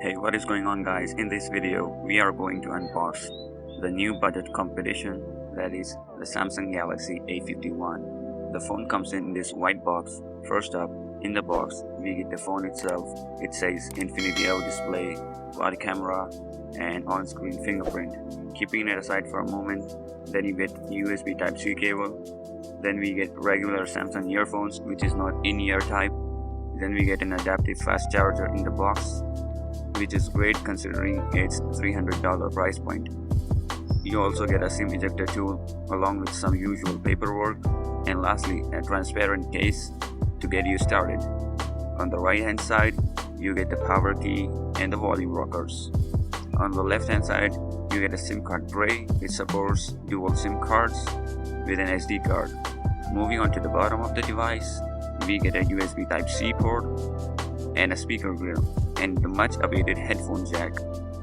Hey, what is going on guys? In this video, we are going to unbox the new budget competition, that is the Samsung Galaxy A51. The phone comes in this white box. First up, in the box, we get the phone itself. It says Infinity L display, quad camera, and on-screen fingerprint. Keeping it aside for a moment, then you get USB Type-C cable. Then we get regular Samsung earphones, which is not in-ear type. Then we get an adaptive fast charger in the box, which is great considering its $300 price point. You also get a SIM ejector tool along with some usual paperwork, and lastly a transparent case to get you started. On the right hand side, you get the power key and the volume rockers. On the left hand side, you get a SIM card tray which supports dual SIM cards with an SD card. Moving on to the bottom of the device, we get a USB Type-C port and a speaker grill and the much awaited headphone jack.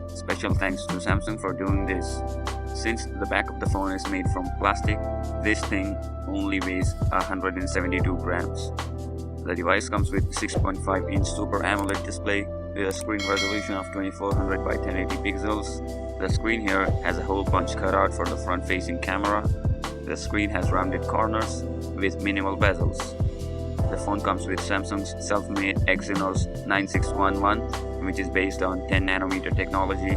Special thanks to Samsung for doing this. Since the back of the phone is made from plastic, this thing only weighs 172 grams. The device comes with 6.5-inch Super AMOLED display with a screen resolution of 2400 by 1080 pixels. The screen here has a hole punch cut out for the front-facing camera. The screen has rounded corners with minimal bezels. The phone comes with Samsung's self-made Exynos 9611, which is based on 10nm technology,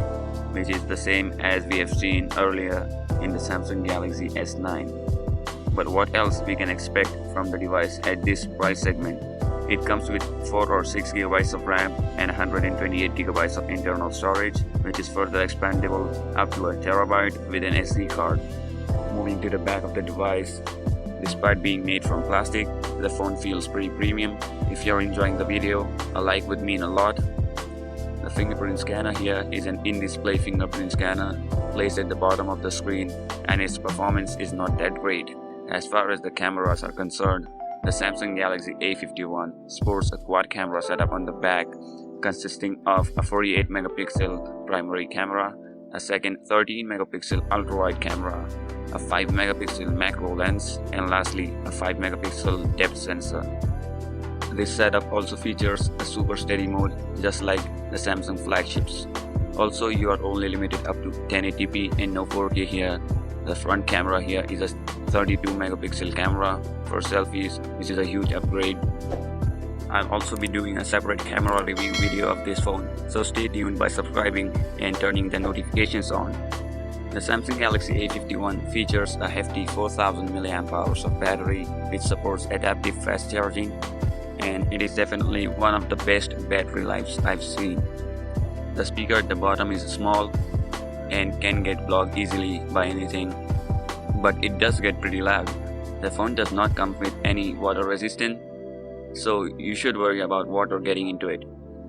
which is the same as we have seen earlier in the Samsung Galaxy S9. But what else we can expect from the device at this price segment? It comes with 4 or 6 GB of RAM and 128 GB of internal storage, which is further expandable up to a terabyte with an SD card. Moving to the back of the device, despite being made from plastic, the phone feels pretty premium. If you're enjoying the video, a like would mean a lot. The fingerprint scanner here is an in-display fingerprint scanner placed at the bottom of the screen, and its performance is not that great. As far as the cameras are concerned, the Samsung Galaxy A51 sports a quad camera setup on the back consisting of a 48 megapixel primary camera, a second 13 megapixel ultra-wide camera, a 5 megapixel macro lens, and lastly a 5 megapixel depth sensor. This setup also features a super steady mode just like the Samsung flagships. Also, you are only limited up to 1080p and no 4K here. The front camera here is a 32 megapixel camera for selfies, which is a huge upgrade. I'll also be doing a separate camera review video of this phone, so stay tuned by subscribing and turning the notifications on. The Samsung Galaxy A51 features a hefty 4000 mAh of battery, which supports adaptive fast charging, and it is definitely one of the best battery lives I've seen. The speaker at the bottom is small and can get blocked easily by anything, but it does get pretty loud. The phone does not come with any water resistant, so you should worry about water getting into it.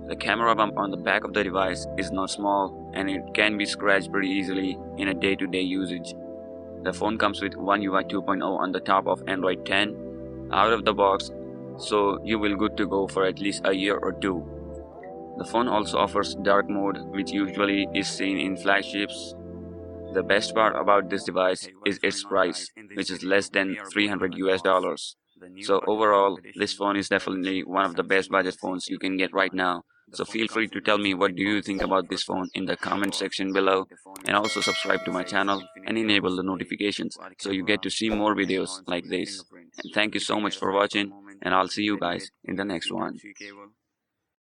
The camera bump on the back of the device is not small and it can be scratched pretty easily in a day-to-day usage. The phone comes with One UI 2.0 on the top of Android 10 out of the box, so you will good to go for at least a year or two. The phone also offers dark mode, which usually is seen in flagships. The best part about this device is its price, which is less than $300. So overall, this phone is definitely one of the best budget phones you can get right now. So feel free to tell me what do you think about this phone in the comment section below, and also subscribe to my channel and enable the notifications so you get to see more videos like this. And thank you so much for watching, and I'll see you guys in the next one.